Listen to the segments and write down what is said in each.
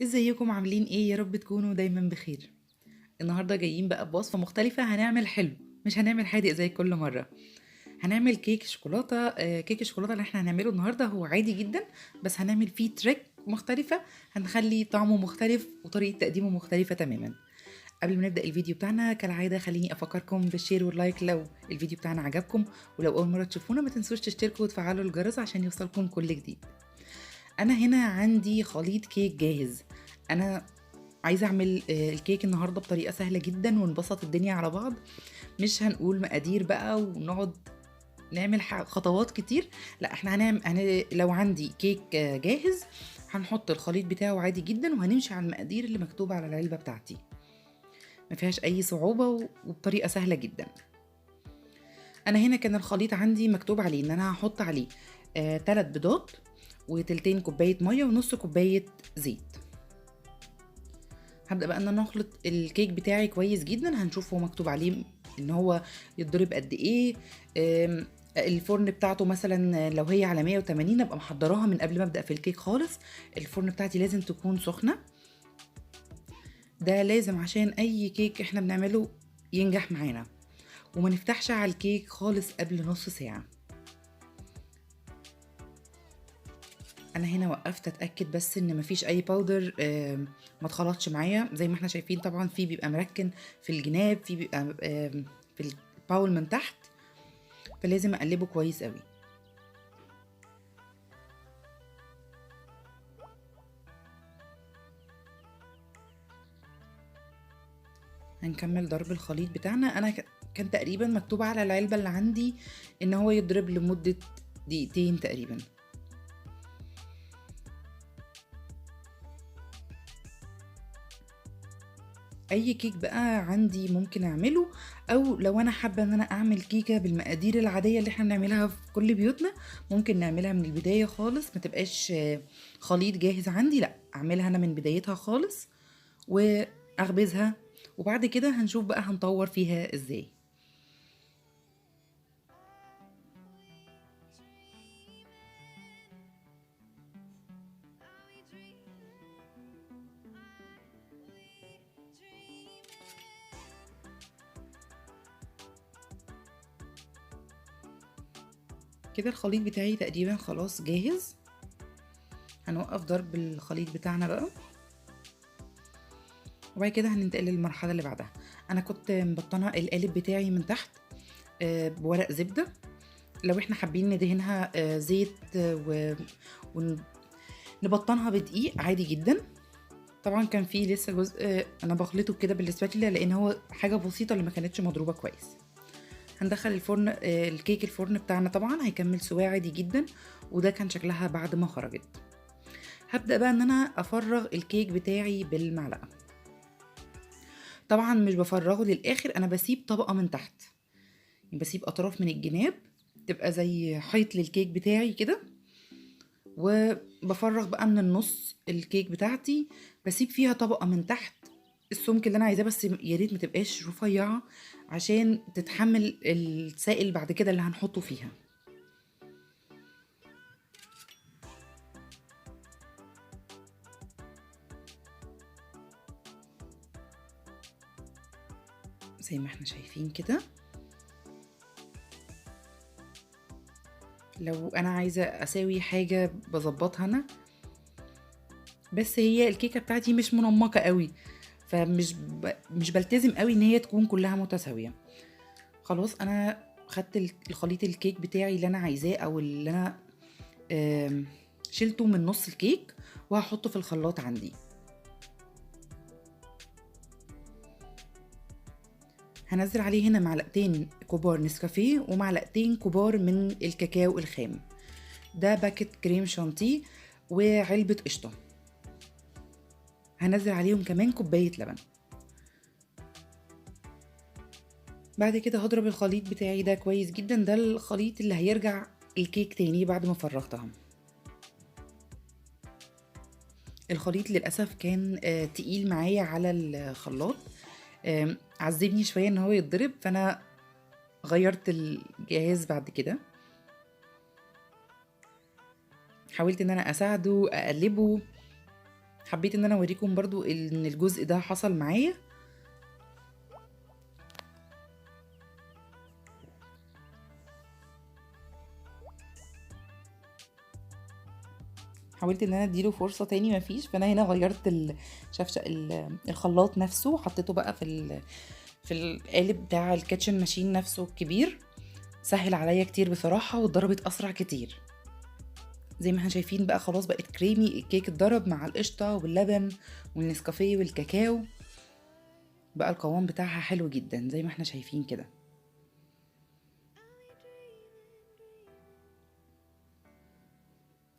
ازيكم عاملين ايه؟ يا رب تكونوا دايما بخير. النهارده جايين بقى بوصفه مختلفه، هنعمل حلو، مش هنعمل حادق زي كل مره. هنعمل كيك شوكولاته. كيك الشوكولاته اللي احنا هنعمله النهارده هو عادي جدا، بس هنعمل فيه تريك مختلفه. هنخلي طعمه مختلف وطريقه تقديمه مختلفه تماما. قبل ما نبدا الفيديو بتاعنا كالعاده خليني افكركم بالشير واللايك لو الفيديو بتاعنا عجبكم، ولو اول مره تشوفونا ما تنسوش تشتركوا وتفعلوا الجرس عشان يوصلكم كل جديد. انا هنا عندي خليط كيك جاهز. انا عايزه اعمل الكيك النهارده بطريقه سهله جدا ونبسط الدنيا على بعض. مش هنقول مقادير بقى ونقعد نعمل خطوات كتير. لا، احنا لو عندي كيك جاهز هنحط الخليط بتاعه عادي جدا، وهنمشي على المقادير اللي مكتوبه على العلبه بتاعتي. ما فيهاش اي صعوبه وبطريقه سهله جدا. انا هنا كان الخليط عندي مكتوب عليه ان انا هحط عليه 3 بيضات وتلتين كوبايه ميه ونص كوبايه زيت. هبدأ بقى ان انا اخلط الكيك بتاعي كويس جدا. هنشوف هو مكتوب عليه ان هو يتضرب قد ايه. الفرن بتاعته مثلا لو هي على 180 ابقى محضراها من قبل ما ابدأ في الكيك خالص. الفرن بتاعتي لازم تكون سخنة، ده لازم عشان اي كيك احنا بنعمله ينجح معانا. وما نفتحش على الكيك خالص قبل نص ساعة. انا هنا وقفت اتاكد بس ان مفيش اي باودر ما اتخلطش معايا. زي ما احنا شايفين طبعا في بيبقى مركن في الجناب، في بيبقى في الباول من تحت، فلازم اقلبه كويس قوي. هنكمل ضرب الخليط بتاعنا. انا كان تقريبا مكتوب على العلبة اللي عندي ان هو يضرب لمدة دقيقتين تقريبا. اي كيك بقى عندي ممكن اعمله، او لو انا حابه ان انا اعمل كيكه بالمقادير العاديه اللي احنا بنعملها في كل بيوتنا، ممكن نعملها من البدايه خالص، ما تبقاش خليط جاهز عندي. لا، اعملها انا من بدايتها خالص واخبزها، وبعد كده هنشوف بقى هنطور فيها ازاي. كده الخليط بتاعي تقريبا خلاص جاهز. هنوقف ضرب الخليط بتاعنا بقى، وبعد كده هننتقل للمرحله اللي بعدها. انا كنت مبطنه القالب بتاعي من تحت بورق زبده. لو احنا حابين ندهنها زيت ونبطنها بدقيق عادي جدا. طبعا كان في لسه جزء انا بخلطه كده بالسباتيلا لان هو حاجه بسيطه اللي ما كانتش مضروبه كويس. هندخل الفرن الكيك الفرن بتاعنا طبعا هيكمل سواء عادي جدا. وده كان شكلها بعد ما خرجت. هبدا بقى ان انا افرغ الكيك بتاعي بالمعلقه. طبعا مش بفرغه للاخر، انا بسيب طبقه من تحت، يعني بسيب اطراف من الجناب تبقى زي حيط للكيك بتاعي كده. وبفرغ بقى من النص الكيك بتاعتي، بسيب فيها طبقة من تحت السمك اللي انا عايزاه، بس يا ريت ما تبقاش رفيعة عشان تتحمل السائل بعد كده اللي هنحطه فيها. زي ما احنا شايفين كده. لو انا عايزة اساوي حاجة بظبطها انا، بس هي الكيكة بتاعتي مش منمقة قوي، مش بلتزم قوي ان هي تكون كلها متساوية. خلاص انا خدت الخليط الكيك بتاعي اللي انا عايزاه، او اللي انا شلته من نص الكيك، وهحطه في الخلاط عندي. هنزل عليه هنا معلقتين كبار نسكافيه ومعلقتين كبار من الكاكاو الخام. ده باكت كريم شانتيه وعلبة قشطة. هنزل عليهم كمان كوباية لبن. بعد كده هضرب الخليط بتاعي ده كويس جدا. ده الخليط اللي هيرجع الكيك تاني بعد ما فرغتها. الخليط للأسف كان تقيل معايا على الخلاط، عذبني شوية ان هو يتضرب، فانا غيرت الجهاز بعد كده. حاولت ان انا اساعده اقلبه، حبيت ان انا اوريكم برضو ان الجزء ده حصل معايا. حاولت ان انا اديله فرصه تاني مفيش، فانا هنا غيرت الخلاط نفسه، حطيته بقى في القالب بتاع الكيتشن ماشين نفسه الكبير. سهل عليا كتير بصراحه، واتضربت اسرع كتير. زي ما احنا شايفين بقى خلاص بقت كريمي. الكيك اتضرب مع القشطه واللبن والنسكافيه والكاكاو، بقى القوام بتاعها حلو جدا زي ما احنا شايفين كده.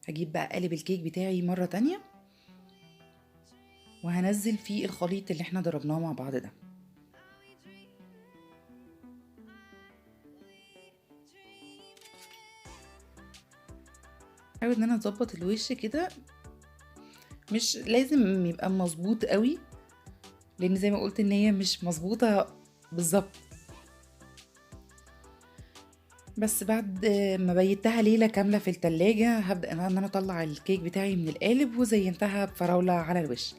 هجيب بقى قالب الكيك بتاعي مرة تانية، وهنزل فيه الخليط اللي احنا ضربناه مع بعض ده. حاول ان انا اظبط الوش كده، مش لازم يبقى مظبوط قوي، لان زي ما قلت ان هي مش مظبوطة بالظبط. بس بعد ما بيتها ليلة كاملة في التلاجة، هبدأ ان انا اطلع الكيك بتاعي من القالب، وزينتها بفراولة على الوش.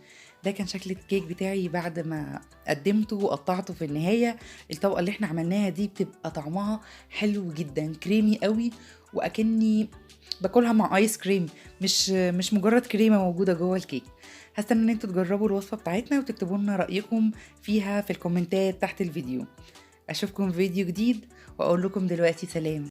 ده كان شكل الكيك بتاعي بعد ما قدمته وقطعته في النهاية. الطبقة اللي احنا عملناها دي بتبقى طعمها حلو جدا، كريمي قوي، واكني باكلها مع ايس كريم، مش مجرد كريمة موجودة جوه الكيك. هستنى ان انتوا تجربوا الوصفة بتاعتنا وتكتبوا لنا رأيكم فيها في الكومنتات تحت الفيديو. اشوفكم في فيديو جديد، واقول لكم دلوقتي سلام.